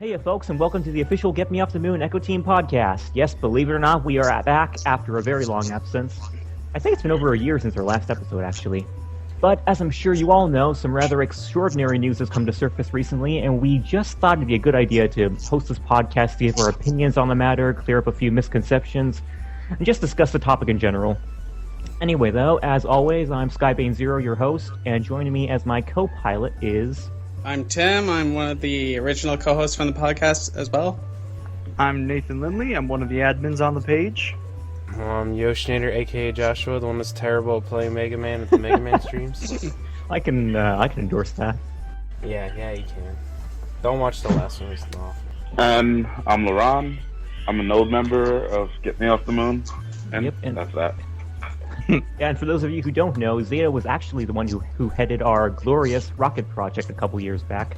Hey folks, and welcome to the official Get Me Off the Moon Echo Team podcast. Yes, believe it or not, we are back after a very long absence. I think it's been over a year since our last episode, actually. But as I'm sure you all know, some rather extraordinary news has come to surface recently, and we just thought it'd be a good idea to host this podcast to give our opinions on the matter, clear up a few misconceptions, and just discuss the topic in general. Anyway, though, as always, I'm Skybane0, your host, and joining me as my co-pilot is... I'm Tim. I'm one of the original co-hosts from the podcast as well. I'm Nathan Lindley. I'm one of the admins on the page. I'm Yoshinator, aka Joshua, the one that's terrible at playing Mega Man at the Mega Man streams. I can endorse that. Yeah, you can. Don't watch the last one, it's awful. And I'm Laron. I'm an old member of Get Me Off the Moon, and that's that. Yeah, and for those of you who don't know, Zeta was actually the one who headed our glorious rocket project a couple years back.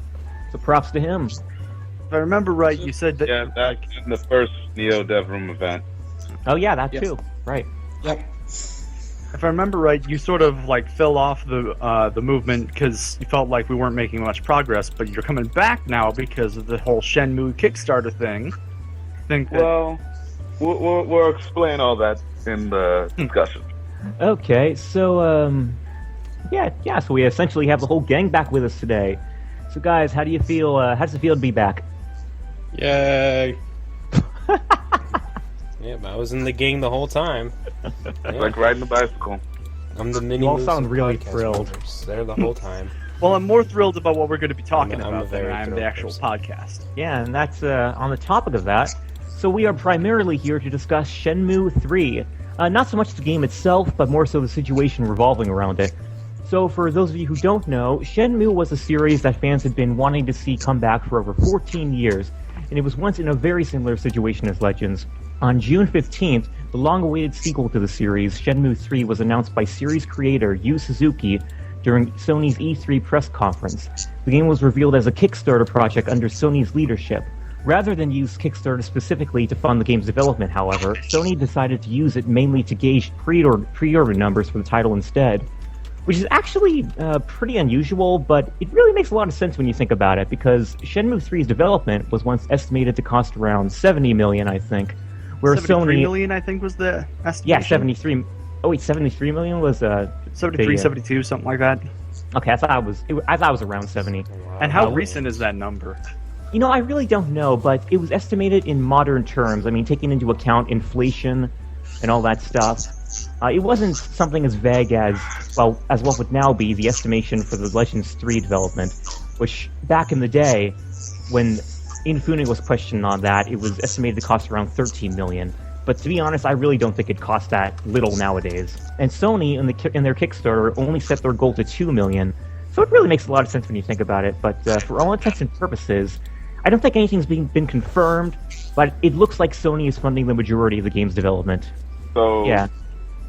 So props to him. If I remember right, you said that... Yeah, that's in the first Neo Devroom event. Oh yeah, that too. Right. Yep. If I remember right, you sort of fell off the movement because you felt like we weren't making much progress, but you're coming back now because of the whole Shenmue Kickstarter thing. Well, we'll explain all that in the discussion. Okay, so, so we essentially have the whole gang back with us today. So guys, how do you feel, how does it feel to be back? Yay. Yeah, but I was in the gang the whole time. Yeah. Like riding a bicycle. I'm the mini You all sound really thrilled. There the whole time. Well, I'm more thrilled about what we're going to be talking I'm about than I am the actual person. podcast. Yeah, and that's, on the topic of that. So we are primarily here to discuss Shenmue 3. Not so much the game itself, but more so the situation revolving around it. So for those of you who don't know, Shenmue was a series that fans had been wanting to see come back for over 14 years, and it was once in a very similar situation as Legends. On June 15th, the long-awaited sequel to the series, Shenmue 3, was announced by series creator Yu Suzuki during Sony's E3 press conference. The game was revealed as a Kickstarter project under Sony's leadership. Rather than use Kickstarter specifically to fund the game's development, however, Sony decided to use it mainly to gauge pre-order numbers for the title instead, which is actually pretty unusual, but it really makes a lot of sense when you think about it, because Shenmue 3's development was once estimated to cost around $70 million, I think, where 73 Sony... million, I think, was the estimation. Yeah, 73... Oh wait, 73 million was... 73, 72, something like that. Okay, I thought it was around 70. Wow. And how recent is that number? You know, I really don't know, but it was estimated in modern terms. I mean, taking into account inflation and all that stuff. It wasn't something as vague as what would now be the estimation for the Legends 3 development, which back in the day, when Inafune was questioned on that, it was estimated to cost around $13 million. But to be honest, I really don't think it costs that little nowadays. And Sony, in their Kickstarter, only set their goal to $2 million. So it really makes a lot of sense when you think about it. But for all intents and purposes, I don't think anything's been confirmed, but it looks like Sony is funding the majority of the game's development. So, yeah.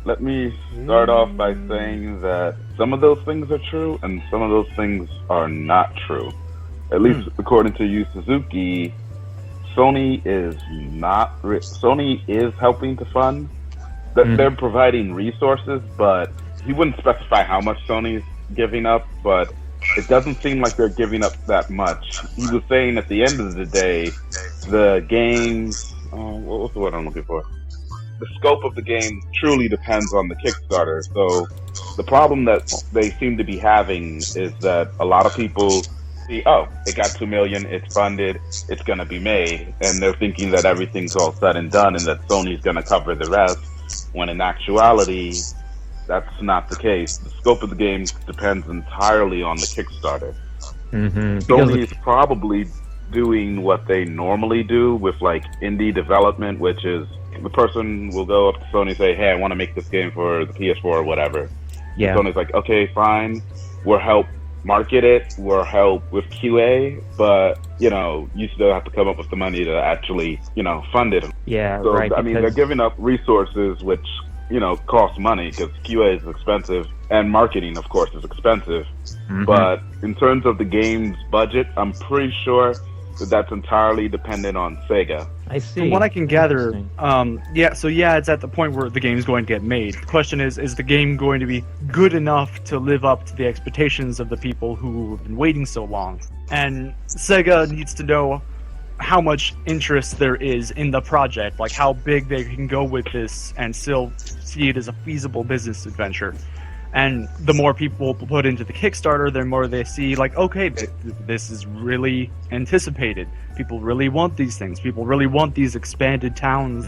Let me start off by saying that some of those things are true, and some of those things are not true. At least according to Yu Suzuki, Sony is helping to fund. They're providing resources, but he wouldn't specify how much Sony's giving up, but it doesn't seem like they're giving up that much. He was saying at the end of the day, the game's... what was the word I'm looking for? The scope of the game truly depends on the Kickstarter. So the problem that they seem to be having is that a lot of people see, it got $2 million, it's funded, it's going to be made. And they're thinking that everything's all said and done and that Sony's going to cover the rest, when in actuality... that's not the case. The scope of the game depends entirely on the Kickstarter. Mm-hmm. Sony's probably doing what they normally do with indie development, which is the person will go up to Sony and say, hey, I want to make this game for the PS4 or whatever. Yeah. Sony's like, okay, fine. We'll help market it. We'll help with QA, but, you still have to come up with the money to actually, fund it. Yeah, so, right. I mean, they're giving up resources, which... cost money because QA is expensive and marketing, of course, is expensive. Mm-hmm. But in terms of the game's budget, I'm pretty sure that that's entirely dependent on Sega. I see. From what I can gather, it's at the point where the game's going to get made. The question is the game going to be good enough to live up to the expectations of the people who have been waiting so long? And Sega needs to know how much interest there is in the project, like how big they can go with this and still see it as a feasible business adventure. And the more people put into the Kickstarter, the more they see, like, okay, this is really anticipated. People really want these things. People really want these expanded towns,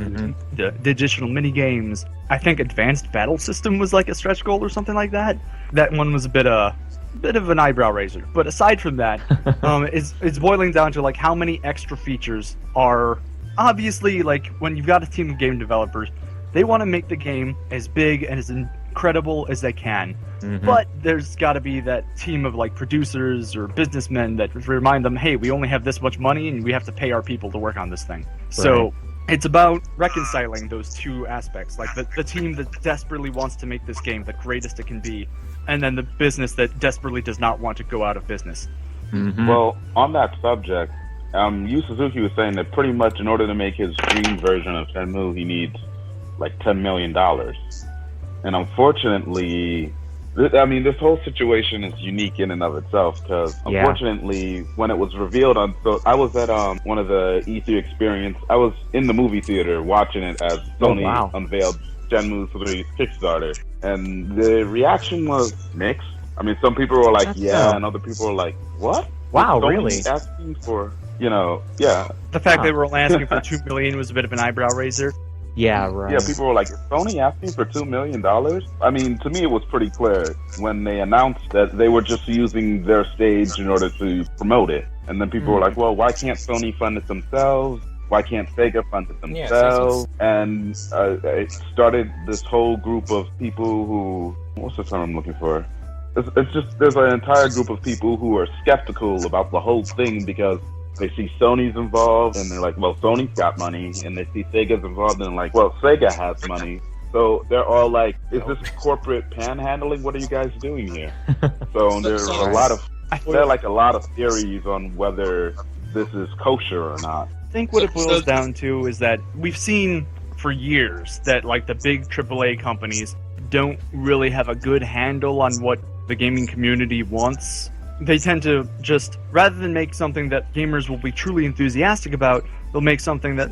the additional mini games. I think Advanced Battle System was like a stretch goal or something like that. That one was a bit of an eyebrow raiser. But aside from that, it's boiling down to like how many extra features are obviously, like, when you've got a team of game developers, they want to make the game as big and as incredible as they can. But there's got to be that team of like producers or businessmen that remind them, hey, we only have this much money and we have to pay our people to work on this thing. Right. So it's about reconciling those two aspects, like the team that desperately wants to make this game the greatest it can be, and then the business that desperately does not want to go out of business. Well, on that subject, Yu Suzuki was saying that pretty much in order to make his dream version of Shenmue, he needs like $10 million. And unfortunately, I mean, this whole situation is unique in and of itself, because unfortunately, when it was revealed so I was at one of the E3 experience, I was in the movie theater watching it as Sony unveiled Shenmue 3's Kickstarter, and the reaction was mixed. I mean, some people were like, and other people were like, what? Wow, Sony really? Asking for, The fact they were only asking for $2 million was a bit of an eyebrow raiser. Yeah, right. Yeah, people were like, is Sony asking for $2 million? I mean, to me, it was pretty clear when they announced that they were just using their stage in order to promote it. And then people were like, well, why can't Sony fund it themselves? Why can't Sega fund it themselves? And it started this whole group of people who, what's the term I'm looking for? It's just, there's an entire group of people who are skeptical about the whole thing because they see Sony's involved, and they're like, well, Sony's got money. And they see Sega's involved, and they're like, well, Sega has money. So they're all like, is this corporate panhandling? What are you guys doing here? So there are a lot of theories on whether this is kosher or not. I think what it boils down to is that we've seen for years that like the big AAA companies don't really have a good handle on what the gaming community wants. They tend to just, rather than make something that gamers will be truly enthusiastic about, they'll make something that,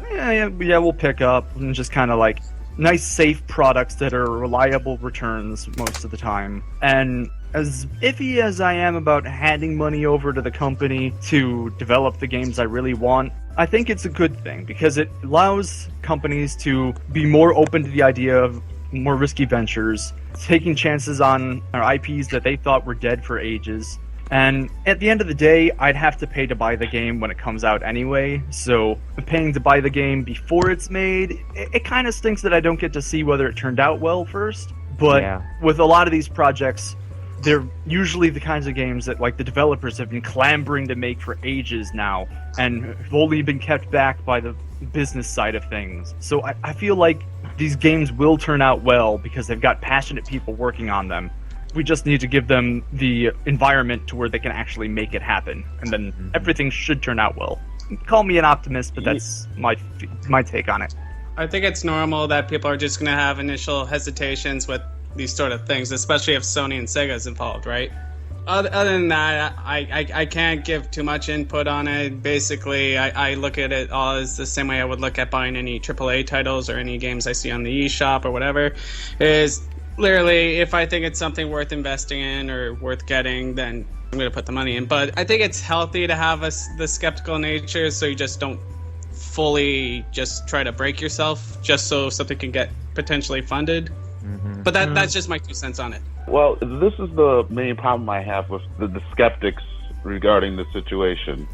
we'll pick up, and just kind of like nice, safe products that are reliable returns most of the time. And as iffy as I am about handing money over to the company to develop the games I really want, I think it's a good thing, because it allows companies to be more open to the idea of more risky ventures, taking chances on IPs that they thought were dead for ages. And at the end of the day, I'd have to pay to buy the game when it comes out anyway, so paying to buy the game before it's made, it kind of stinks that I don't get to see whether it turned out well first. But with a lot of these projects, they're usually the kinds of games that like the developers have been clambering to make for ages now, and have only been kept back by the business side of things. So I feel like these games will turn out well because they've got passionate people working on them. We just need to give them the environment to where they can actually make it happen, and then everything should turn out well. Call me an optimist, but that's my take on it. I think it's normal that people are just going to have initial hesitations with these sort of things, especially if Sony and Sega is involved, right? Other than that, I can't give too much input on it. Basically, I look at it all as the same way I would look at buying any AAA titles or any games I see on the eShop or whatever. Is literally, if I think it's something worth investing in or worth getting, then I'm going to put the money in. But I think it's healthy to have the skeptical nature, so you just don't fully just try to break yourself just so something can get potentially funded. But that's just my 2 cents on it. Well, this is the main problem I have with the skeptics regarding the situation.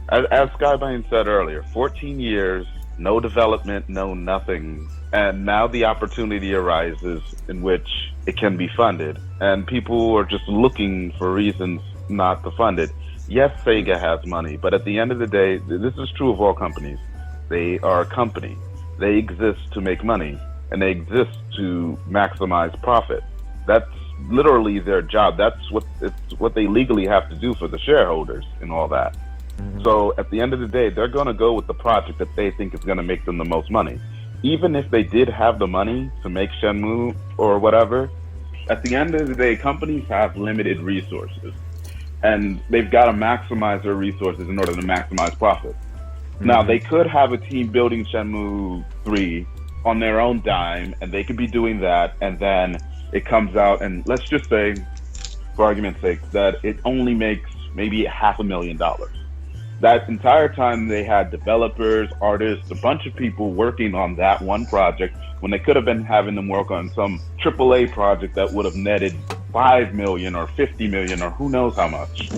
As Skybane said earlier, 14 years, no development, no nothing. And now the opportunity arises in which it can be funded. And people are just looking for reasons not to fund it. Yes, Sega has money, but at the end of the day, this is true of all companies. They are a company. They exist to make money, and they exist to maximize profit. That's literally their job. That's what they legally have to do for the shareholders and all that. So at the end of the day, they're going to go with the project that they think is going to make them the most money. Even if they did have the money to make Shenmue or whatever, at the end of the day, companies have limited resources. And they've got to maximize their resources in order to maximize profit. Now, they could have a team building Shenmue 3 on their own dime, and they could be doing that, and then it comes out, and let's just say, for argument's sake, that it only makes maybe $500,000. That entire time they had developers, artists, a bunch of people working on that one project when they could have been having them work on some AAA project that would have netted $5 million or $50 million or who knows how much.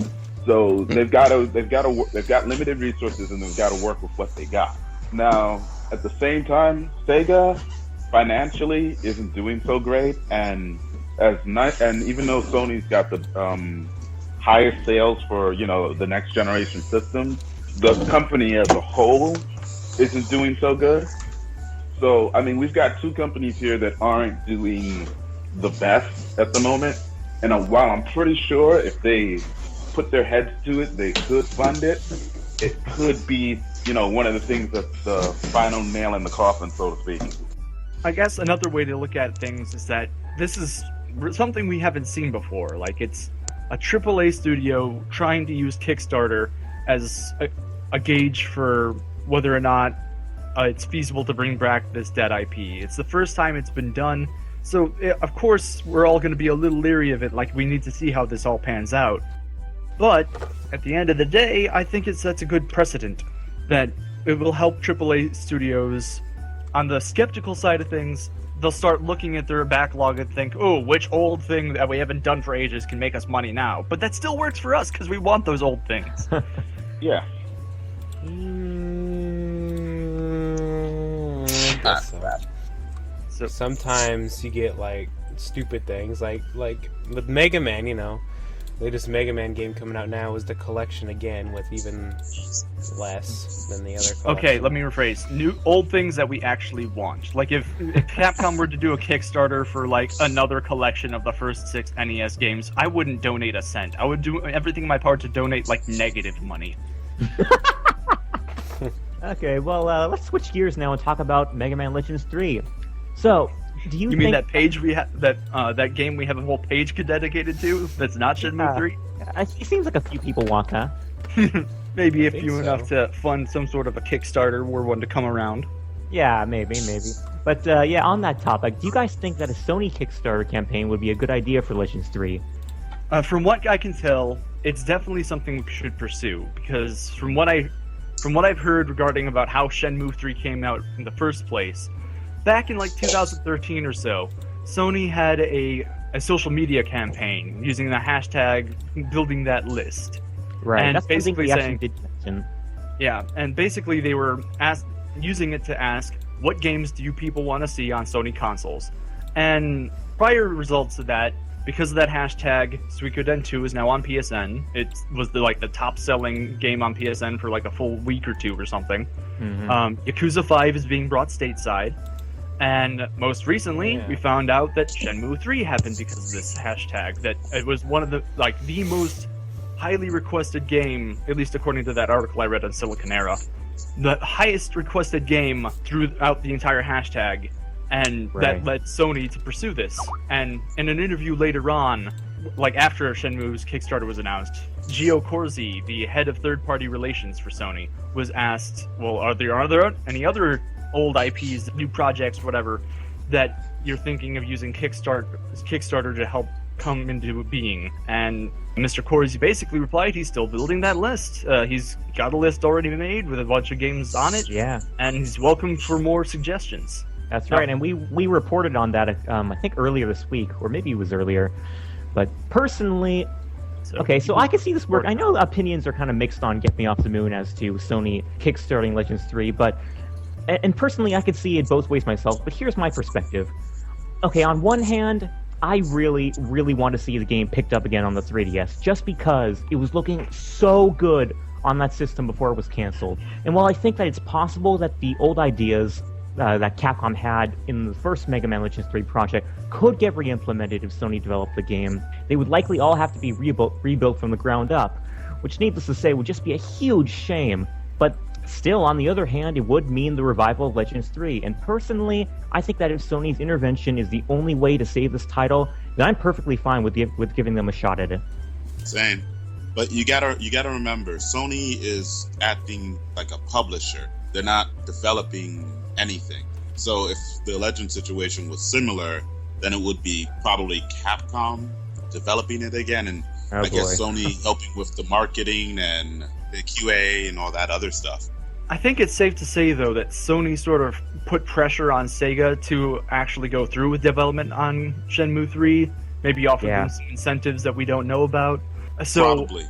So they've got limited resources and they've got to work with what they got. Now, at the same time, Sega financially isn't doing so great, and even though Sony's got the highest sales for the next generation systems, the company as a whole isn't doing so good. So I mean, we've got two companies here that aren't doing the best at the moment, and while I'm pretty sure if they put their heads to it, they could fund it. It could be one of the things that's the final nail in the coffin, so to speak. I guess another way to look at things is that this is something we haven't seen before. Like, it's a AAA studio trying to use Kickstarter as a gauge for whether or not it's feasible to bring back this dead IP. It's the first time it's been done, so of course we're all going to be a little leery of it. Like, we need to see how this all pans out. But at the end of the day, I think it sets a good precedent that it will help AAA studios. On the skeptical side of things, they'll start looking at their backlog and think, oh, which old thing that we haven't done for ages can make us money now? But that still works for us because we want those old things. Yeah. So sometimes you get stupid things like with Mega Man, latest Mega Man game coming out now is the collection again with even less than the other collection. Okay, let me rephrase. Old things that we actually want. Like if Capcom were to do a Kickstarter for another collection of the first 6 NES games, I wouldn't donate a cent. I would do everything in my power to donate negative money. Okay, well, let's switch gears now and talk about Mega Man Legends 3. So, do you think... mean that page we have, that game we have a whole page dedicated to? That's not Shenmue 3? It seems like a few people want that. Maybe if you enough to fund some sort of a Kickstarter were one to come around. Yeah, maybe. But yeah, on that topic, do you guys think that a Sony Kickstarter campaign would be a good idea for Legends 3? From what I can tell, it's definitely something we should pursue, because from what I've heard regarding about how Shenmue 3 came out in the first place, back in 2013 or so, Sony had a social media campaign using the hashtag building that list. Right, and that's basically something we saying, actually did mention. Yeah, and basically they were using it to ask, what games do you people want to see on Sony consoles? And prior results of that, because of that hashtag, Suikoden 2 is now on PSN. It was the top-selling game on PSN for a full week or two or something. Mm-hmm. Yakuza 5 is being brought stateside. And most recently, we found out that Shenmue 3 happened because of this hashtag. That it was one of the most highly requested game, at least according to that article I read on Silicon Era. The highest requested game throughout the entire hashtag. And that led Sony to pursue this. And in an interview later on, after Shenmue's Kickstarter was announced, Gio Corsi, the head of third-party relations for Sony, was asked, well, are there any other old IPs, new projects, whatever, that you're thinking of using Kickstarter to help come into being? And Mr. Corsi basically replied he's still building that list. He's got a list already made with a bunch of games on it. Yeah. And he's welcome for more suggestions. That's right, and we reported on that, I think earlier this week, or maybe it was earlier. But personally, so I can see this work. I know the opinions are kind of mixed on Get Me Off the Moon as to Sony kickstarting Legends 3, and personally I could see it both ways myself, but here's my perspective. Okay, on one hand, I really, really want to see the game picked up again on the 3DS, just because it was looking so good on that system before it was canceled. And while I think that it's possible that the old ideas that Capcom had in the first Mega Man Legends 3 project could get re-implemented if Sony developed the game, they would likely all have to be rebuilt from the ground up, which, needless to say, would just be a huge shame. But still, on the other hand, it would mean the revival of Legends 3, and personally, I think that if Sony's intervention is the only way to save this title, then I'm perfectly fine with giving them a shot at it. Same. But you gotta remember, Sony is acting like a publisher. They're not developing anything. So if the Legend situation was similar, then it would be probably Capcom developing it again, and I guess Sony helping with the marketing and the QA and all that other stuff. I think it's safe to say, though, that Sony sort of put pressure on Sega to actually go through with development on Shenmue 3, maybe offer them some incentives that we don't know about. So Probably.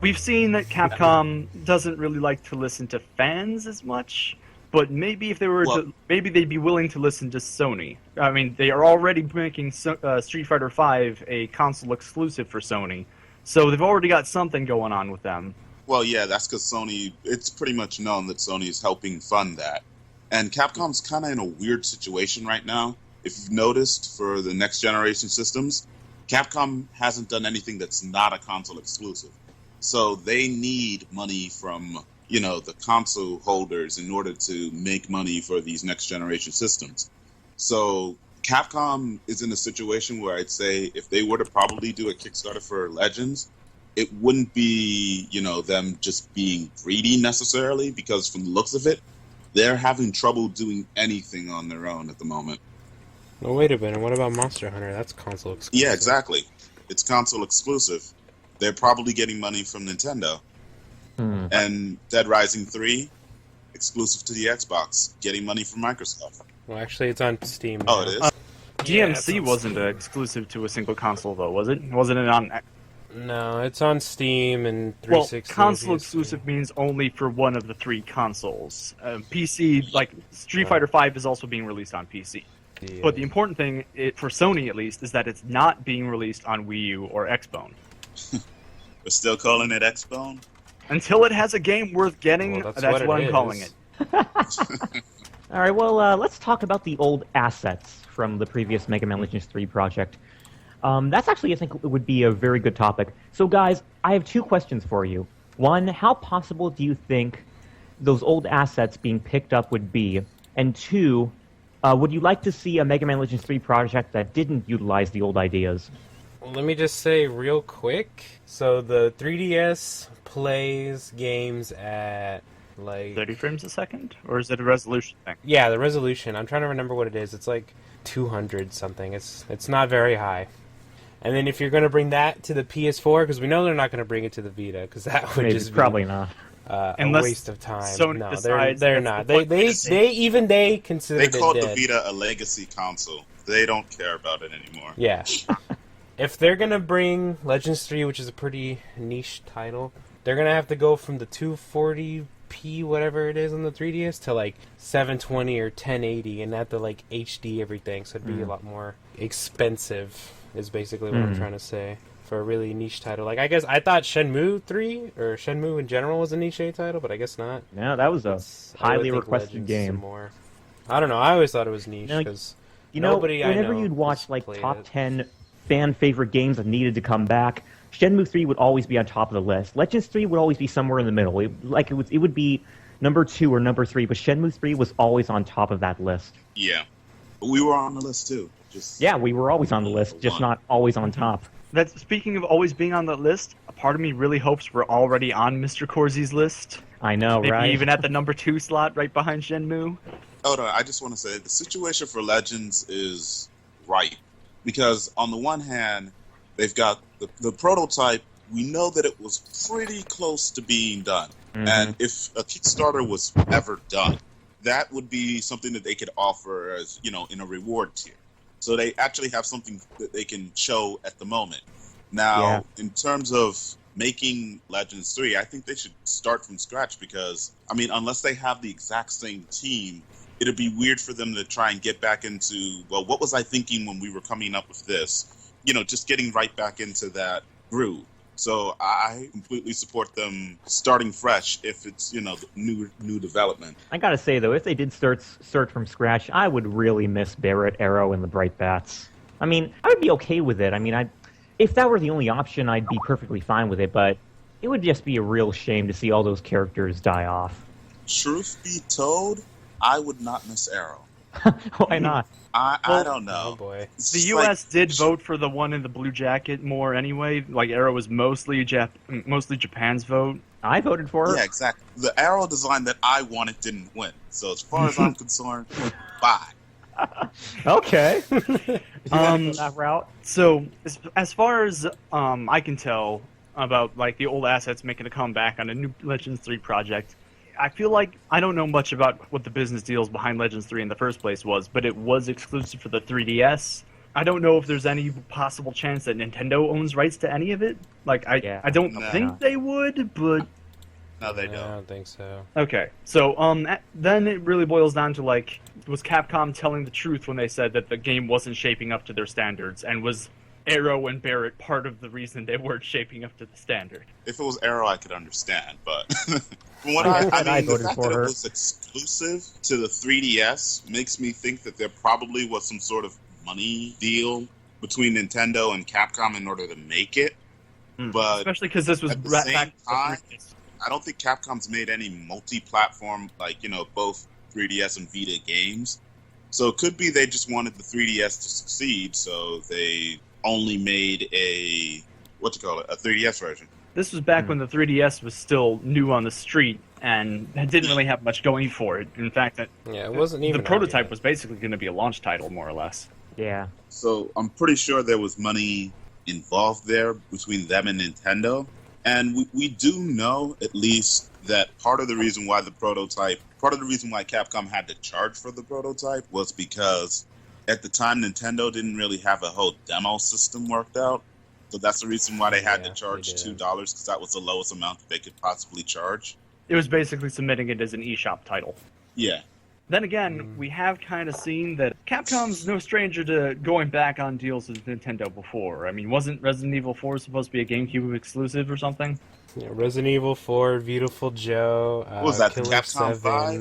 We've seen that Capcom doesn't really like to listen to fans as much, but maybe if they were maybe they'd be willing to listen to Sony. I mean, they are already making Street Fighter V a console exclusive for Sony, so they've already got something going on with them. Well, yeah, that's because Sony, it's pretty much known that Sony is helping fund that. And Capcom's kind of in a weird situation right now. If you've noticed, for the next generation systems, Capcom hasn't done anything that's not a console exclusive. So they need money from, the console holders in order to make money for these next generation systems. So Capcom is in a situation where I'd say if they were to probably do a Kickstarter for Legends, it wouldn't be, them just being greedy necessarily, because from the looks of it, they're having trouble doing anything on their own at the moment. Well, wait a minute. What about Monster Hunter? That's console exclusive. Yeah, exactly. It's console exclusive. They're probably getting money from Nintendo. And Dead Rising 3, exclusive to the Xbox, getting money from Microsoft. Well, actually, it's on Steam now. Oh, it is? GMC wasn't exclusive to a single console, though, was it? Wasn't it on... No, it's on Steam and 360. Well, console exclusive means only for one of the three consoles. PC, like Street Fighter V, is also being released on PC. Yeah. But the important thing, for Sony at least, is that it's not being released on Wii U or Xbone. We're still calling it Xbone? Until it has a game worth getting, that's what I'm calling it. All right, well, let's talk about the old assets from the previous Mega Man Legends 3 project. That's actually, I think, it would be a very good topic. So, guys, I have two questions for you. One, how possible do you think those old assets being picked up would be? And two, would you like to see a Mega Man Legends 3 project that didn't utilize the old ideas? Well, let me just say real quick. So, the 3DS plays games at, like... 30 frames a second? Or is it a resolution thing? Yeah, the resolution. I'm trying to remember what it is. It's like 200 something. It's not very high. And then if you're going to bring that to the PS4, because we know they're not going to bring it to the Vita, because that would just be probably not a waste of time. Sony no, decides they're not. They consider it They called dead. the Vita a legacy console. They don't care about it anymore. Yeah. If they're going to bring Legends 3, which is a pretty niche title, they're going to have to go from the 240p, whatever it is on the 3DS, to like 720 or 1080, and have to like HD everything, so it'd be a lot more expensive, is basically what I'm trying to say, for a really niche title. Like, I guess I thought Shenmue 3, or Shenmue in general, was a niche title, but I guess not. No, that was a highly requested Legends game. More. I don't know, I always thought it was niche, because nobody I know whenever you'd watch like played top it. 10 fan favorite games that needed to come back, Shenmue 3 would always be on top of the list. Legends 3 would always be somewhere in the middle. It would be number 2 or number 3, but Shenmue 3 was always on top of that list. Yeah. But we were on the list, too. Yeah, we were always on the list, just not always on top. Speaking of always being on the list, a part of me really hopes we're already on Mr. Corsi's list. I know, Maybe right? even at the number 2 slot, right behind Shenmue. Oh, no, I just want to say, the situation for Legends is right. Because on the one hand, they've got the prototype. We know that it was pretty close to being done. And if a Kickstarter was ever done, that would be something that they could offer as, in a reward tier. So they actually have something that they can show at the moment. Now, in terms of making Legends 3, I think they should start from scratch because, unless they have the exact same team, it'd be weird for them to try and get back into, well, what was I thinking when we were coming up with this? Just getting right back into that groove. So I completely support them starting fresh if it's, new development. I gotta say, though, if they did start from scratch, I would really miss Barrett, Arrow, and the Bright Bats. I would be okay with it. If that were the only option, I'd be perfectly fine with it, but it would just be a real shame to see all those characters die off. Truth be told, I would not miss Arrow. Why not? I don't know. Oh boy. It's The just U.S. like- did vote for the one in the blue jacket more anyway. Like Arrow was mostly Japan's vote. I voted for her. Yeah, exactly. The arrow design that I wanted didn't win. So as far as I'm concerned, bye. Okay. Um, That route. So as far as I can tell about like the old assets making a comeback on a new Legends 3 project, I feel like I don't know much about what the business deals behind Legends 3 in the first place was, but it was exclusive for the 3DS. I don't know if there's any possible chance that Nintendo owns rights to any of it. Like I don't No. think they would, but No, they I don't. don't think so. okay. So then it really boils down to like, was Capcom telling the truth when they said that the game wasn't shaping up to their standards, and was Arrow and Barrett part of the reason they weren't shaping up to the standard? If it was Arrow, I could understand, but from what I I mean, the voted fact for that her. it was exclusive to the 3DS makes me think that there probably was some sort of money deal between Nintendo and Capcom in order to make it. But Especially because this was at the back same to the time- 3DS. I don't think Capcom's made any multi-platform, like, both 3DS and Vita games. So it could be they just wanted the 3DS to succeed, so they only made a 3DS version. This was back when the 3DS was still new on the street and it didn't really have much going for it. In fact, Yeah, it wasn't even the out prototype yet. was basically going to be a launch title, more or less. Yeah. So I'm pretty sure there was money involved there between them and Nintendo. And we do know, at least, that part of the reason why Capcom had to charge for the prototype was because at the time Nintendo didn't really have a whole demo system worked out. So that's the reason why they had to Yeah, charge they did. $2, because that was the lowest amount that they could possibly charge. It was basically submitting it as an eShop title. Yeah. Then again, we have kind of seen that Capcom's no stranger to going back on deals with Nintendo before. I mean, wasn't Resident Evil 4 supposed to be a GameCube exclusive or something? Yeah, Resident Evil 4, Beautiful Joe, What was that, the Killer Capcom 7. 5? I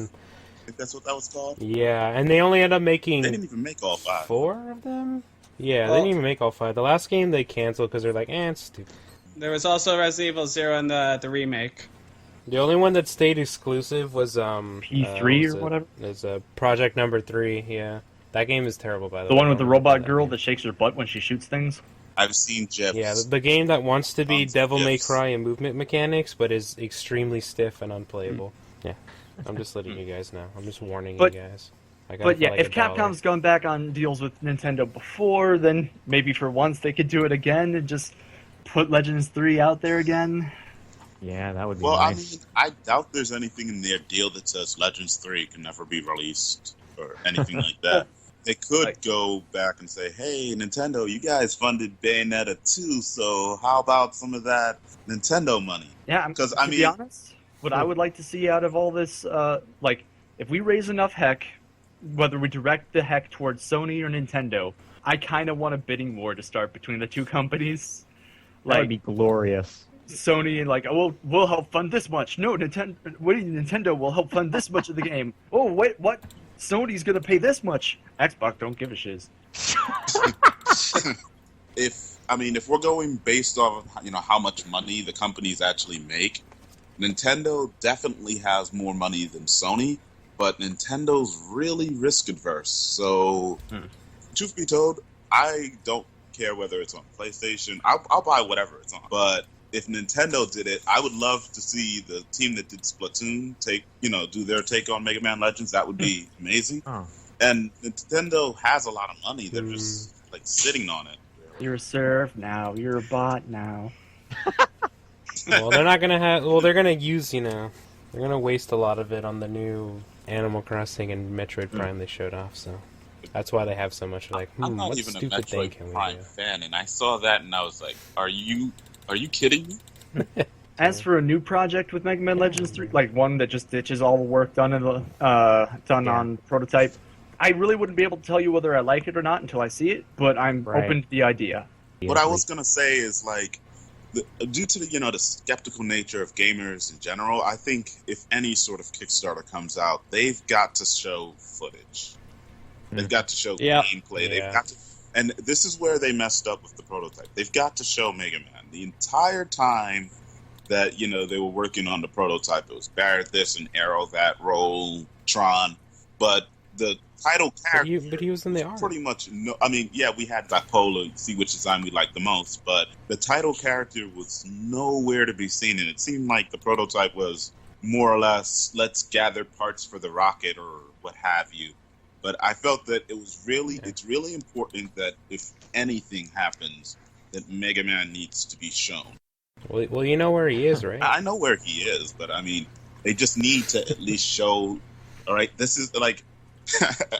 think that's what that was called. Yeah, and they only end up making They didn't even make all 5. 4 of them? Yeah, they Well- didn't even make all 5. The last game they canceled because they're like, it's stupid. There was also Resident Evil 0 in the remake. The only one that stayed exclusive was P3 or whatever? Is Project Number 3. Yeah, that game is terrible by the way. The one with the robot That girl game. that shakes her butt when she shoots things? I've seen Jeff's. Yeah, the game that wants to be Tons of Devil May gifs. Cry and movement mechanics, but is extremely stiff and unplayable. Yeah, I'm just letting you guys know. I'm just warning But- you guys. I got it But for yeah, like if $1. Capcom's gone back on deals with Nintendo before, then maybe for once they could do it again and just put Legends 3 out there again. Yeah, that would be Well, nice. I mean, I doubt there's anything in their deal that says Legends 3 can never be released or anything like that. They could Like- go back and say, hey, Nintendo, you guys funded Bayonetta 2, so how about some of that Nintendo money? Yeah, 'Cause, to I be mean- honest, what I would like to see out of all this, like, if we raise enough heck, whether we direct the heck towards Sony or Nintendo, I kind of want a bidding war to start between the two companies. That would Like, be glorious. Sony and like, oh, we'll help fund this much. No, Nintendo will help fund this much of the game. Oh, wait, what? Sony's gonna pay this much. Xbox don't give a shiz. If we're going based off of, how much money the companies actually make, Nintendo definitely has more money than Sony, but Nintendo's really risk adverse. So, truth be told, I don't care whether it's on PlayStation. I'll buy whatever it's on. But if Nintendo did it, I would love to see the team that did Splatoon do their take on Mega Man Legends. That would be amazing. Oh. And Nintendo has a lot of money. They're just like sitting on it. You're a serf now. You're a bot now. Well, they're not gonna have. Well, they're gonna use. They're gonna waste a lot of it on the new Animal Crossing and Metroid Prime they showed off. So that's why they have so much. Like, I'm not what even a stupid thing can Metroid we Prime do? fan, and I saw that and I was like, "Are you kidding me?" As for a new project with Mega Man Legends 3, like one that just ditches all the work done on prototype, I really wouldn't be able to tell you whether I like it or not until I see it, but I'm Right. open to the idea. What I was gonna say is like, due to the skeptical nature of gamers in general, I think if any sort of Kickstarter comes out, they've got to show footage. They've got to show Yep. gameplay. Yeah. They've got to, and this is where they messed up with the prototype. They've got to show Mega Man the entire time that they were working on the prototype. It was Barrett this and Arrow that, Roll, Tron, but the title character. But he was in the art. Pretty much, no. I mean, yeah, we had bipolar, see which design we liked the most, but the title character was nowhere to be seen, and it seemed like the prototype was more or less, let's gather parts for the rocket or what have you. But I felt that it's really important that if anything happens, that Mega Man needs to be shown. Well, you know where he is, right? I know where he is, but I mean, they just need to at least show. All right, this is like,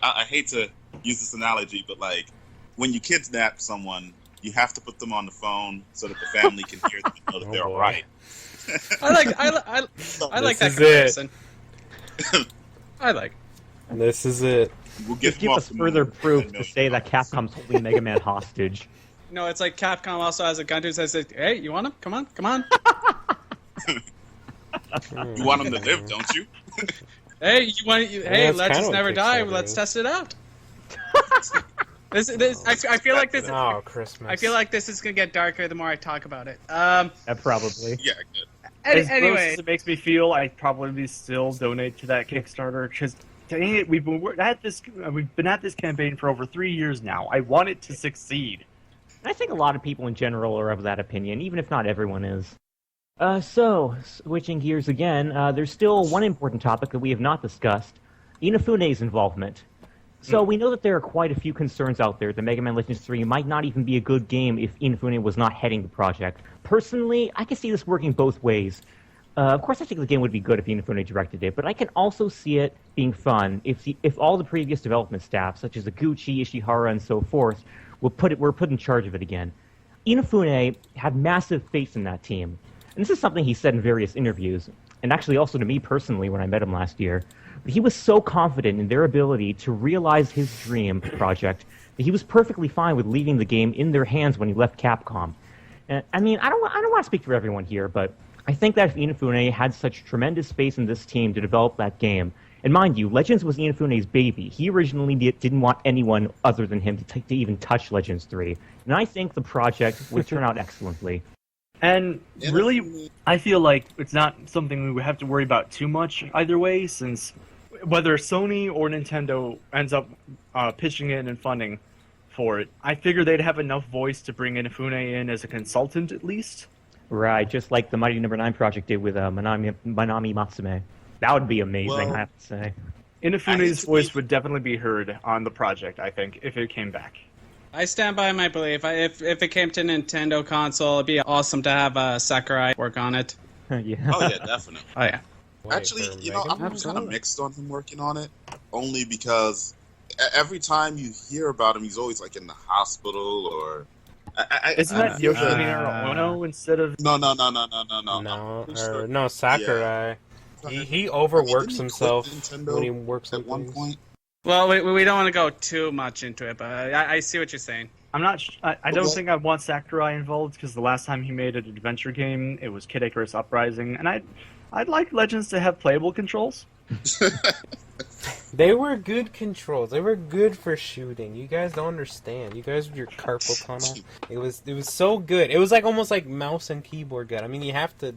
I hate to use this analogy, but like when you kidnap someone, you have to put them on the phone so that the family can hear them and know that they're all right. I like that comparison. I like. This is it. We'll Just give us further proof to say that Capcom's holding Mega Man hostage. No, it's like Capcom also has a gun who says, "Hey, you want him? Come on." You want him to live, don't you? Hey, hey, Legends kinda Never what Die. Kickstarter Let's is. test it out. I feel like this. Oh, Christmas. I feel like this is gonna get darker the more I talk about it. Probably. Yeah, good. As gross Anyway, as it makes me feel, I'd probably still donate to that Kickstarter because dang it, we've been at this campaign for over 3 years now. I want it to succeed. I think a lot of people in general are of that opinion, even if not everyone is. So, switching gears again, there's still one important topic that we have not discussed, Inafune's involvement. So we know that there are quite a few concerns out there that Mega Man Legends 3 might not even be a good game if Inafune was not heading the project. Personally, I can see this working both ways. Of course, I think the game would be good if Inafune directed it, but I can also see it being fun if all the previous development staff, such as Iguchi, Ishihara, and so forth, were put in charge of it again. Inafune had massive faith in that team. And this is something he said in various interviews, and actually also to me personally when I met him last year. But he was so confident in their ability to realize his dream project that he was perfectly fine with leaving the game in their hands when he left Capcom. And, I mean, I don't want to speak for everyone here, but I think that if Inafune had such tremendous faith in this team to develop that game, and mind you, Legends was Inafune's baby. He originally didn't want anyone other than him to even touch Legends 3. And I think the project would turn out excellently. And really, I feel like it's not something we would have to worry about too much either way, since whether Sony or Nintendo ends up pitching in and funding for it, I figure they'd have enough voice to bring Inafune in as a consultant at least. Right, just like the Mighty No. 9 project did with Manami Matsume. That would be amazing, Well, I have to say. Inafune's voice would definitely be heard on the project, I think, if it came back. I stand by my belief. If it came to Nintendo console, it'd be awesome to have Sakurai work on it. Yeah. Oh yeah, definitely. Oh yeah. Actually, I'm kind of mixed on him working on it, only because every time you hear about him, he's always like in the hospital or. Isn't that Yoshimura Ono instead of? No. No, Sakurai. Yeah. He overworks didn't he himself quit Nintendo when he works on at one things. point. Well, we don't want to go too much into it, but I see what you're saying. I'm not. I don't think I want Sakurai involved because the last time he made an adventure game, it was Kid Icarus Uprising, and I'd like Legends to have playable controls. They were good controls. They were good for shooting. You guys don't understand. You guys with your carpal tunnel. It was so good. It was like almost like mouse and keyboard good. I mean, you have to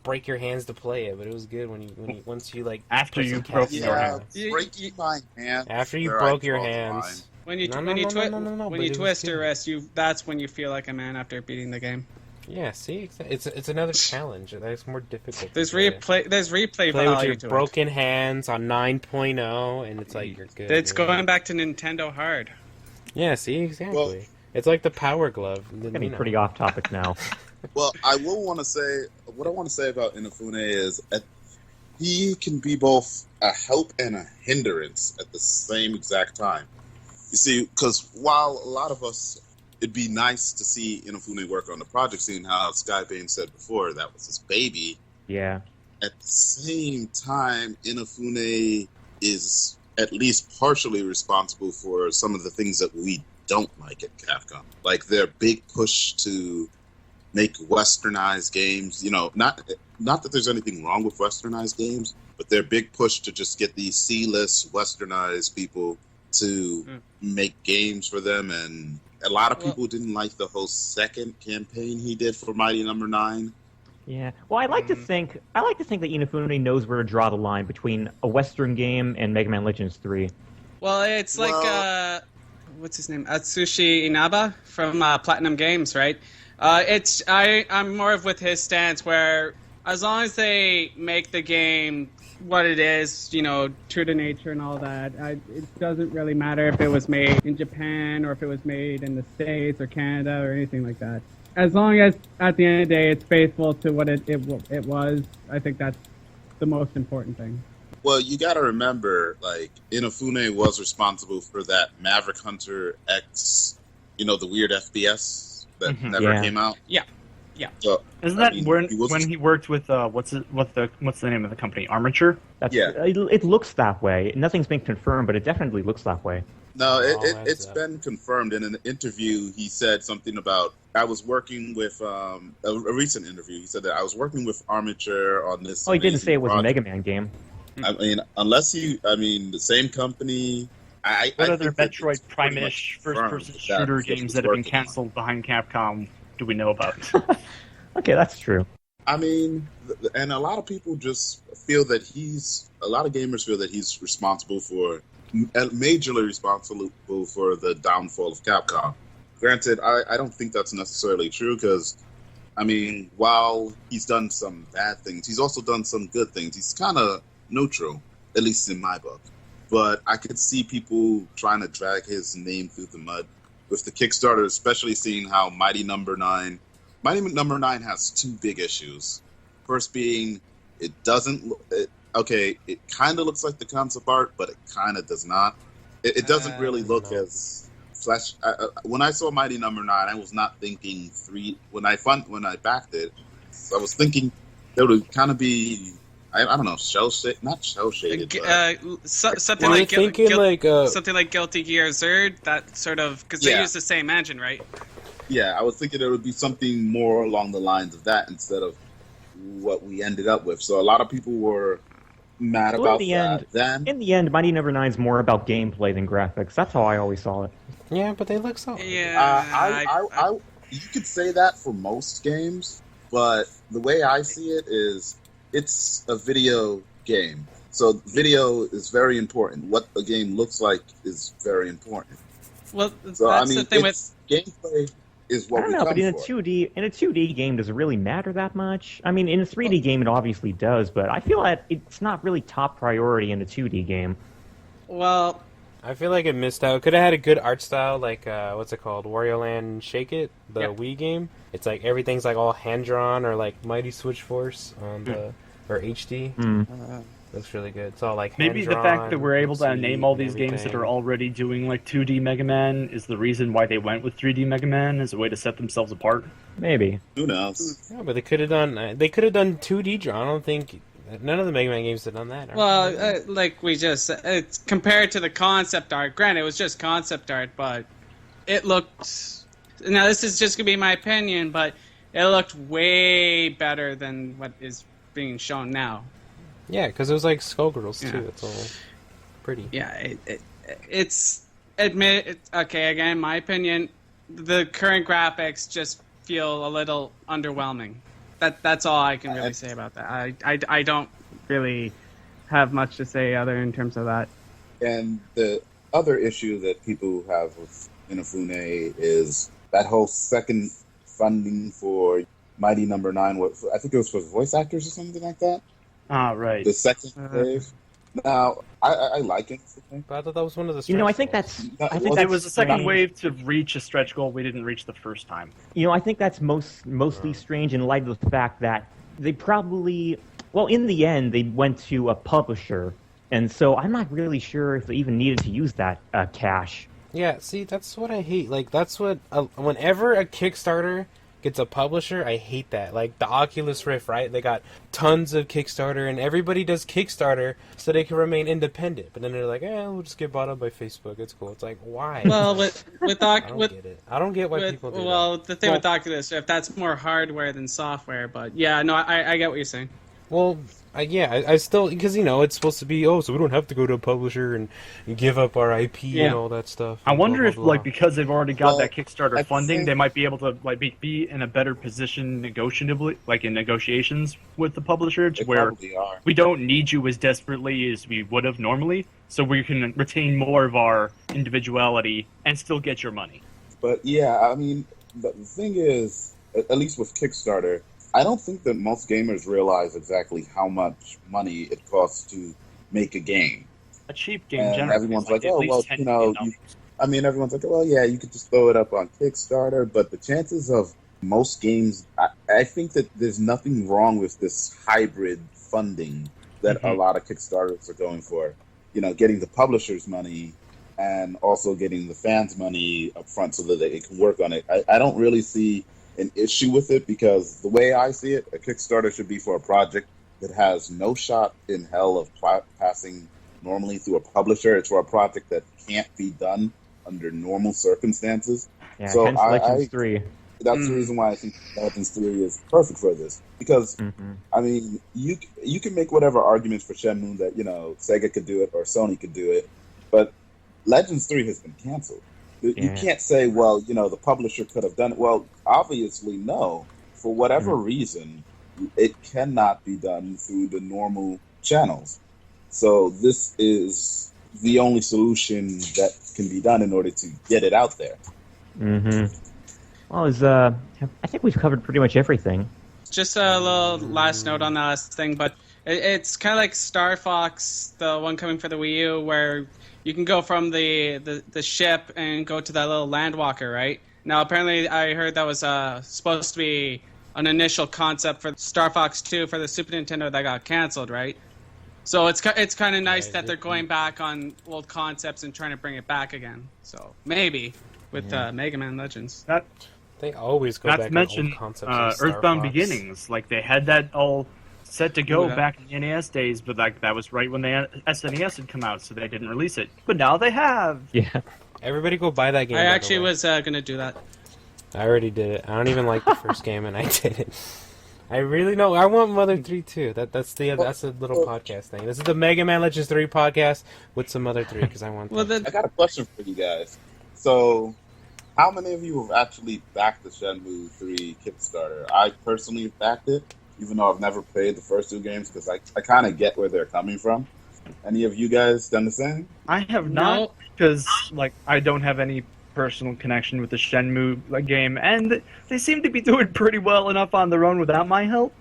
break your hands to play it, but it was good when you once you like After put you some broke cats your in. hands. Breaking my hand. After you where broke I your draw the hands. line. When you No, when you but it was twist your good. wrist, that's when you feel like a man after beating the game. Yeah, see, it's another challenge. It's more difficult. There's to play. replay Play with value your to broken hands on 9.0, and it's like you're good. it. It's man. going back to Nintendo Hard. Yeah, see, exactly. Well- It's like the Power Glove. Getting pretty off topic now. Well, I want to say about Inafune is he can be both a help and a hindrance at the same exact time. You see, because while a lot of us, it'd be nice to see Inafune work on the project, seeing how Skybane said before, that was his baby. Yeah. At the same time, Inafune is at least partially responsible for some of the things that we don't like at Capcom. Like their big push to make westernized games, not that there's anything wrong with westernized games, but their big push to just get these C-list westernized people to make games for them. And a lot of people didn't like the whole second campaign he did for Mighty No. 9. Yeah. Well, I like to think that Inafune knows where to draw the line between a Western game and Mega Man Legends 3. Well, it's like what's his name? Atsushi Inaba from Platinum Games, right? I'm more of with his stance where as long as they make the game what it is, true to nature and all that, it doesn't really matter if it was made in Japan or if it was made in the States or Canada or anything like that. As long as at the end of the day it's faithful to what it was, I think that's the most important thing. Well, you got to remember, like, Inafune was responsible for that Maverick Hunter X, the weird FPS that never came out. Yeah. So, Isn't that when he worked with what's the name of the company? Armature? It looks that way. Nothing's been confirmed, but it definitely looks that way. No, it's been confirmed. In an interview, he said something about, I was working with, a recent interview, he said that I was working with Armature on this. Oh, he didn't say it was project. a Mega Man game. I mean, the same company. What other Metroid Prime-ish first-person shooter games that have been canceled behind Capcom do we know about? Okay, that's true. I mean, and a lot of people just feel that a lot of gamers feel that he's majorly responsible for the downfall of Capcom. Granted, I don't think that's necessarily true because, I mean, while he's done some bad things, he's also done some good things. He's kind of neutral, at least in my book. But I could see people trying to drag his name through the mud with the Kickstarter, especially seeing how Mighty Number 9 has two big issues. First being, it kind of looks like the concept art, but it kind of does not. It doesn't really look as flash. When I saw Mighty Number 9, I was not thinking 3. When I backed it, I was thinking there would kind of be, I don't know, not shell shaded. Something like Guilty Gear Zerd, that sort of, because they use the same engine, right? Yeah, I was thinking there would be something more along the lines of that instead of what we ended up with. So a lot of people were mad about that. In the end, Mighty Number 9 is more about gameplay than graphics. That's how I always saw it. Yeah, but they look so. Yeah, you could say that for most games, but the way I see it is, it's a video game. So video is very important. What a game looks like is very important. Well, that's the thing with gameplay. Is what I don't know, but in a 2D game, does it really matter that much? I mean, in a 3D game, it obviously does, but I feel that it's not really top priority in a 2D game. Well, I feel like it missed out. Could have had a good art style, like what's it called, Wario Land Shake It, the Wii game. It's like everything's like all hand drawn, or like Mighty Switch Force on the or HD. Looks really good. It's all like maybe the fact that we're able to name all these games that are already doing like 2D Mega Man is the reason why they went with 3D Mega Man as a way to set themselves apart. Maybe. Who knows? Yeah, but they could have done 2D draw. I don't think none of the Mega Man games have done that. Well, like we just it's compared to the concept art. Granted, it was just concept art, but it looked. Now this is just gonna be my opinion, but it looked way better than what is being shown now. Yeah, because it was like Skullgirls too. It's all pretty. Yeah, okay, again, my opinion, the current graphics just feel a little underwhelming. That's all I can really say about that. I don't really have much to say other in terms of that. And the other issue that people have with Inafune is that whole second funding for Mighty Number 9. I think it was for voice actors or something like that. Ah, right. The second wave. Now, I like it. But I thought that was one of the stretch I think goals. It was the second wave to reach a stretch goal we didn't reach the first time. I think that's mostly strange in light of the fact that they probably... Well, in the end, they went to a publisher, and so I'm not really sure if they even needed to use that cash. Yeah, see, that's what I hate. Like, that's what... whenever a Kickstarter gets a publisher, I hate that. Like, the Oculus Rift, right? They got tons of Kickstarter, and everybody does Kickstarter so they can remain independent. But then they're like, we'll just get bought up by Facebook. It's cool. It's like, why? Well, I don't get it. I don't get why people do that. Well, the thing with Oculus Rift, that's more hardware than software. But yeah, no, I get what you're saying. Well, I still, because, it's supposed to be, so we don't have to go to a publisher and give up our IP and all that stuff. I wonder blah, if, blah, blah. because they've already got that Kickstarter I funding, think- they might be able to, be in a better position negotiatively, in negotiations with the publisher, to They where probably are. we don't need you as desperately as we would have normally, so we can retain more of our individuality and still get your money. But yeah, I mean, the thing is, at least with Kickstarter, I don't think that most gamers realize exactly how much money it costs to make a game. A cheap game, And generally, everyone's is like, at oh, least well, $10 you know, million. everyone's like, well, yeah, you could just throw it up on Kickstarter, but the chances of most games, I think that there's nothing wrong with this hybrid funding that a lot of Kickstarters are going for. Getting the publisher's money and also getting the fans' money up front so that they can work on it. I don't really see an issue with it, because the way I see it, a Kickstarter should be for a project that has no shot in hell of passing normally through a publisher. It's for a project that can't be done under normal circumstances. Yeah, So hence Legends 3. That's the reason why I think Legends 3 is perfect for this. Because, I mean, you can make whatever arguments for Shenmue that, Sega could do it or Sony could do it, but Legends 3 has been canceled. You can't say, well, the publisher could have done it. Well, obviously, no. For whatever reason, it cannot be done through the normal channels. So this is the only solution that can be done in order to get it out there. Well, I think we've covered pretty much everything. Just a little last note on that last thing, but it's kind of like Star Fox, the one coming for the Wii U, where you can go from the ship and go to that little landwalker, right? Now, apparently, I heard that was supposed to be an initial concept for Star Fox 2 for the Super Nintendo that got canceled, right? So it's kind of nice that they're going back on old concepts and trying to bring it back again. So maybe with Mega Man Legends. They always go Not back to mention on old concepts of Star Earthbound Fox. Beginnings. They had that all set to go Yeah. back in the NES days, but that was right when the SNES had come out, so they didn't release it. But now they have. Yeah. Everybody go buy that game. I by the actually way. was going to do that. I already did it. I don't even like the first game, and I did it. I really know. I want Mother 3 too. That's a little podcast thing. This is the Mega Man Legends 3 podcast with some Mother 3 because I want. Well, that. I got a question for you guys. So, how many of you have actually backed the Shenmue 3 Kickstarter? I personally have backed it, even though I've never played the first two games, because I kind of get where they're coming from. Any of you guys done the same? I have not, because I don't have any personal connection with the Shenmue game, and they seem to be doing pretty well enough on their own without my help.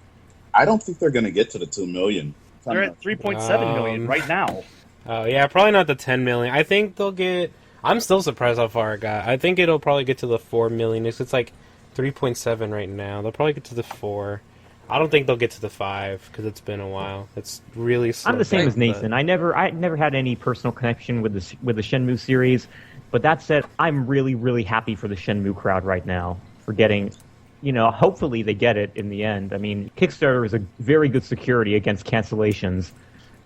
I don't think they're going to get to the 2 million. They're at 3.7 million right now. Oh yeah, probably not the 10 million. I think they'll get. I'm still surprised how far it got. I think it'll probably get to the 4 million. It's 3.7 right now. They'll probably get to the 4. I don't think they'll get to the 5 because it's been a while. It's really slow. I'm the same as but- Nathan. I never had any personal connection with the Shenmue series, but that said, I'm really, really happy for the Shenmue crowd right now for getting, hopefully they get it in the end. I mean, Kickstarter is a very good security against cancellations,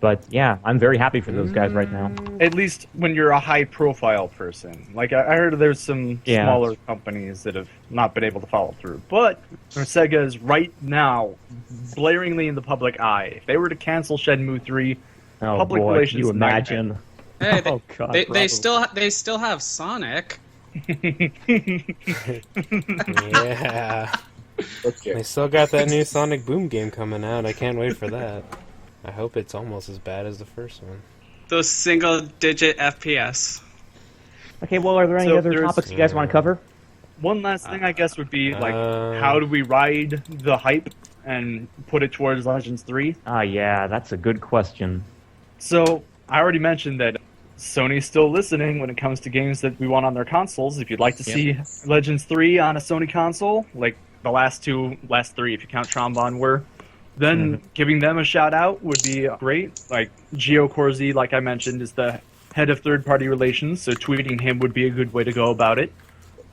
but yeah, I'm very happy for those guys right now. At least when you're a high-profile person. I heard there's some smaller companies that have not been able to follow through. But Sega is right now blaringly in the public eye. If they were to cancel Shenmue 3, Oh public boy, relations can you nightmare. imagine? Hey, Oh, God, they probably. still have Sonic. Yeah. Okay. They still got that new Sonic Boom game coming out. I can't wait for that. I hope it's almost as bad as the first one. Those single-digit FPS. Okay, well, are there any So other there's- topics you guys want to cover? One last thing, I guess, would be Uh, how do we ride the hype and put it towards Legends 3? Ah, yeah, that's a good question. So, I already mentioned that Sony's still listening when it comes to games that we want on their consoles. If you'd like to see Legends 3 on a Sony console, like the last three, if you count Trombone, were, then giving them a shout out would be great. Gio Corsi, like I mentioned, is the head of third-party relations, so tweeting him would be a good way to go about it.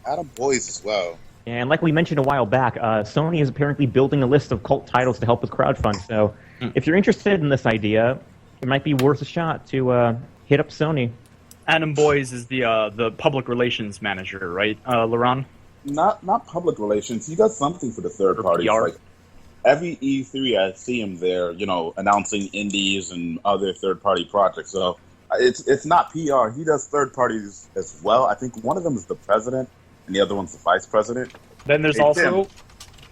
Adam Boys as well. And like we mentioned a while back, Sony is apparently building a list of cult titles to help with crowdfund. So if you're interested in this idea, it might be worth a shot to hit up Sony. Adam Boys is the public relations manager, right, Laron? Not public relations. He does something for the third parties. PR. every E3 I see him there, announcing indies and other third-party projects. So it's not PR. He does third parties as well. I think one of them is the president, and the other one's the vice president. Then there's Hey, also... Tim.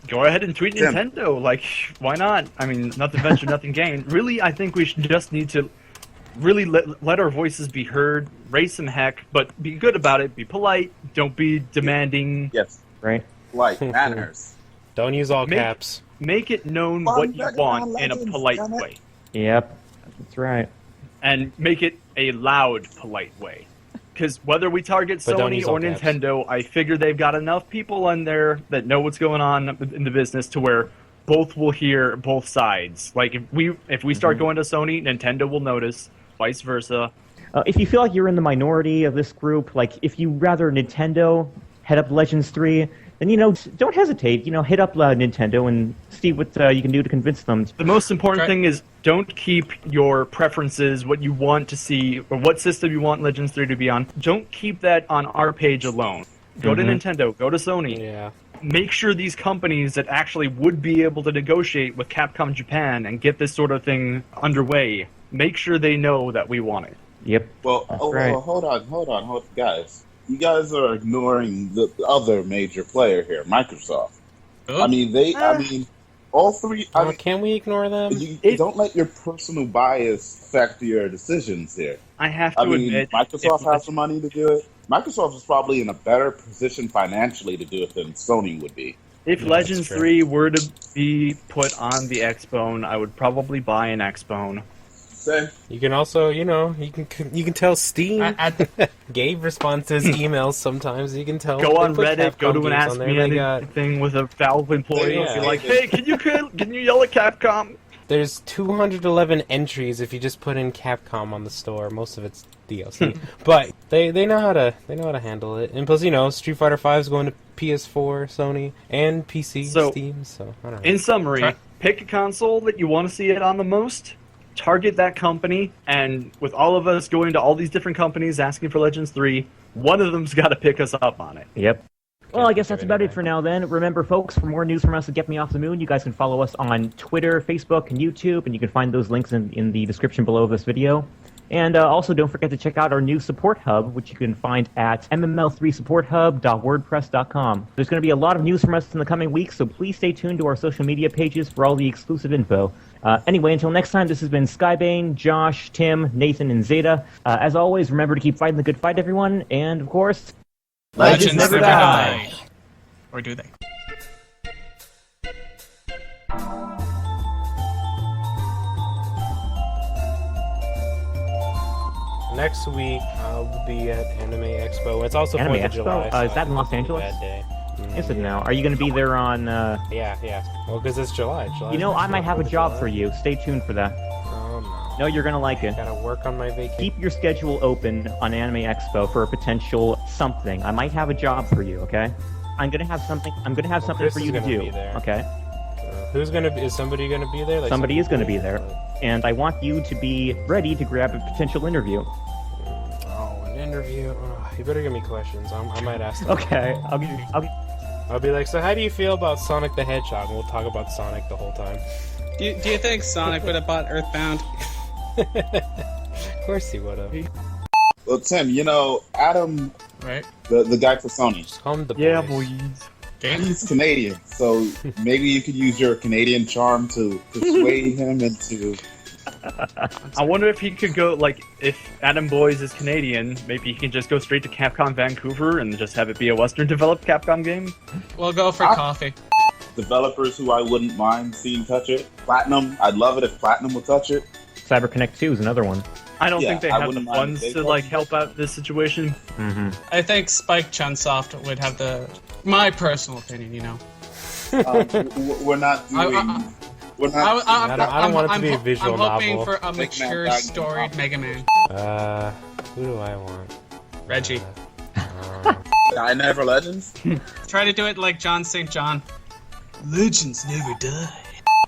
Go ahead and tweet Tim. Nintendo. Like, why not? I mean, nothing venture, nothing gain. Really, I think we should just need to really let our voices be heard, raise some heck, but be good about it, be polite, don't be demanding. Yes, Right? like manners. Don't use all Make- caps. Make it known Fun what you Mega want Man in a Legends, polite damn it. way. Yep. That's right. And make it a loud, polite way. Because whether we target But don't Sony use or all caps. Nintendo, I figure they've got enough people on there that know what's going on in the business to where both will hear both sides. Like, if we start going to Sony, Nintendo will notice, vice versa. If you feel like you're in the minority of this group, like if you rather Nintendo head up Legends 3, then don't hesitate. Hit up Nintendo and see what you can do to convince them. The most important Okay. thing is don't keep your preferences, what you want to see, or what system you want Legends 3 to be on. Don't keep that on our page alone. Go to Nintendo, go to Sony. Yeah. Make sure these companies that actually would be able to negotiate with Capcom Japan and get this sort of thing underway, make sure they know that we want it. Yep. Well, That's hold right. on, guys. You guys are ignoring the other major player here, Microsoft. Oh. I mean, all three. I mean, Can we ignore them? you don't let your personal bias affect your decisions here. I have to I mean, admit, Microsoft if- has the money to do it. Microsoft is probably in a better position financially to do it than Sony would be. If Yeah, Legends that's true. 3 were to be put on the Xbone, I would probably buy an Xbone. Say, You can also, you can tell Steam. Gabe responds to his emails sometimes. You can tell. Go they on put Reddit, go Capcom to an games Ask on there. Me They got- Anything with a Valve employee. Yeah. Be like, hey, can you yell at Capcom? There's 211 entries if you just put in Capcom on the store. Most of it's DLC, but they know how to handle it. And plus, Street Fighter V is going to PS4, Sony, and PC, So, Steam. So I don't know. In summary, Try- pick a console that you want to see it on the most, target that company, and with all of us going to all these different companies asking for Legends 3, one of them's got to pick us up on it. Yep. Well, I guess Give that's it about a it for now then. Remember, folks, for more news from us at Get Me Off the Moon, you guys can follow us on Twitter, Facebook, and YouTube, and you can find those links in the description below this video. And also, don't forget to check out our new support hub, which you can find at mml3supporthub.wordpress.com. There's going to be a lot of news from us in the coming weeks, so please stay tuned to our social media pages for all the exclusive info. Anyway, until next time, this has been Skybane, Josh, Tim, Nathan, and Zeta. As always, remember to keep fighting the good fight, everyone, and of course, Legends never die. Or do they? Next week I'll be at Anime Expo. It's also Anime 4th of Expo? July. Is that in Los so Angeles? Bad day. Is it now? Are you going to be there on... Yeah. Well, because it's July. I might have a job for you. Stay tuned for that. Oh No, you're going to like it. no. Gotta work on my vacation. Keep your schedule open on Anime Expo for a potential something. I might have a job for you, okay? I'm gonna have something Chris for is you to gonna do, be there. okay? Is somebody gonna be there? Like Somebody is gonna be there, and I want you to be ready to grab a potential interview. Oh, an interview. Oh, you better give me questions. I might ask them. Okay, I'll be like, so how do you feel about Sonic the Hedgehog? And we'll talk about Sonic the whole time. Do you think Sonic would have bought Earthbound? Of course he would have. well, Tim, Adam, Right? the guy for Sony, Just call him the Yeah, boys. boys. he's Canadian, so maybe you could use your Canadian charm to persuade him into. I wonder if he could go, if Adam Boys is Canadian, maybe he can just go straight to Capcom Vancouver and just have it be a Western-developed Capcom game? We'll go for coffee. Developers who I wouldn't mind seeing touch it. Platinum, I'd love it if Platinum would touch it. CyberConnect 2 is another one. I don't Yeah, think they I have the wouldn't mind funds if to, they help out this situation. Mm-hmm. I think Spike Chunsoft would have my personal opinion, We're not doing. We're not. I don't want it to be a visual I'm hoping novel. for a mature, Mega Man storied Mega Man. Who do I want? Reggie. I Never Legends. Try to do it like John St. John. Legends never die.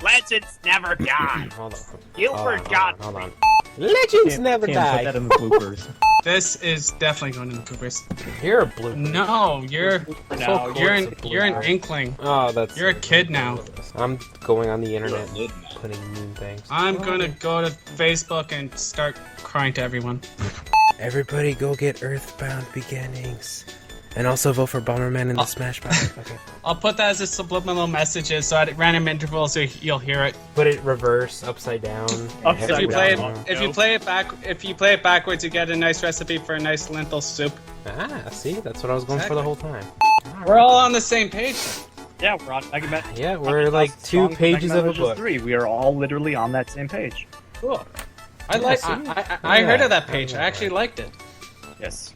Legends never die! Hold on. You Hold on. Legends never Put die. that in the bloopers. This is definitely going in the bloopers. You're a blue. No, you're No, you're an inkling. Oh, that's. You're a kid now. I'm going on the internet, putting mean things. I'm gonna go to Facebook and start crying to everyone. Everybody, go get Earthbound Beginnings, and also vote for Bomberman in the Smash Bros. Okay. I'll put that as a subliminal messages, so at random intervals you'll hear it. Put it reverse, upside down. Upside If you play it, down. if you play it backwards, you get a nice recipe for a nice lentil soup. Ah, see, that's what I was going for the whole time. We're all on the same page. Yeah, we're on Mega Man. Yeah, we're like 2 pages of a book. 3. We are all literally on that same page. Cool. Yeah, I heard of that page. I actually liked it. Yes.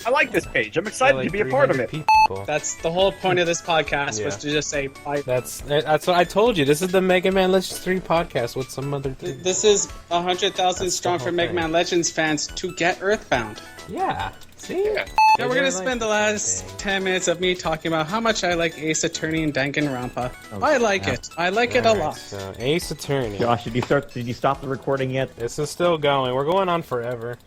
I like this page. I'm excited Like to be a part of 300 it. people. That's the whole point of this podcast Yeah. was to just say, That's what I told you. This is the Mega Man Legends 3 podcast with some other thing. this is 100,000 That's strong the for whole Mega thing. Man Legends fans to get Earthbound. Yeah. See? Yeah, we're gonna spend the last 10 minutes of me talking about how much I like Ace Attorney and Danganronpa. I like it. I like it a lot. So, Ace Attorney. Josh, did you stop the recording yet? This is still going. We're going on forever.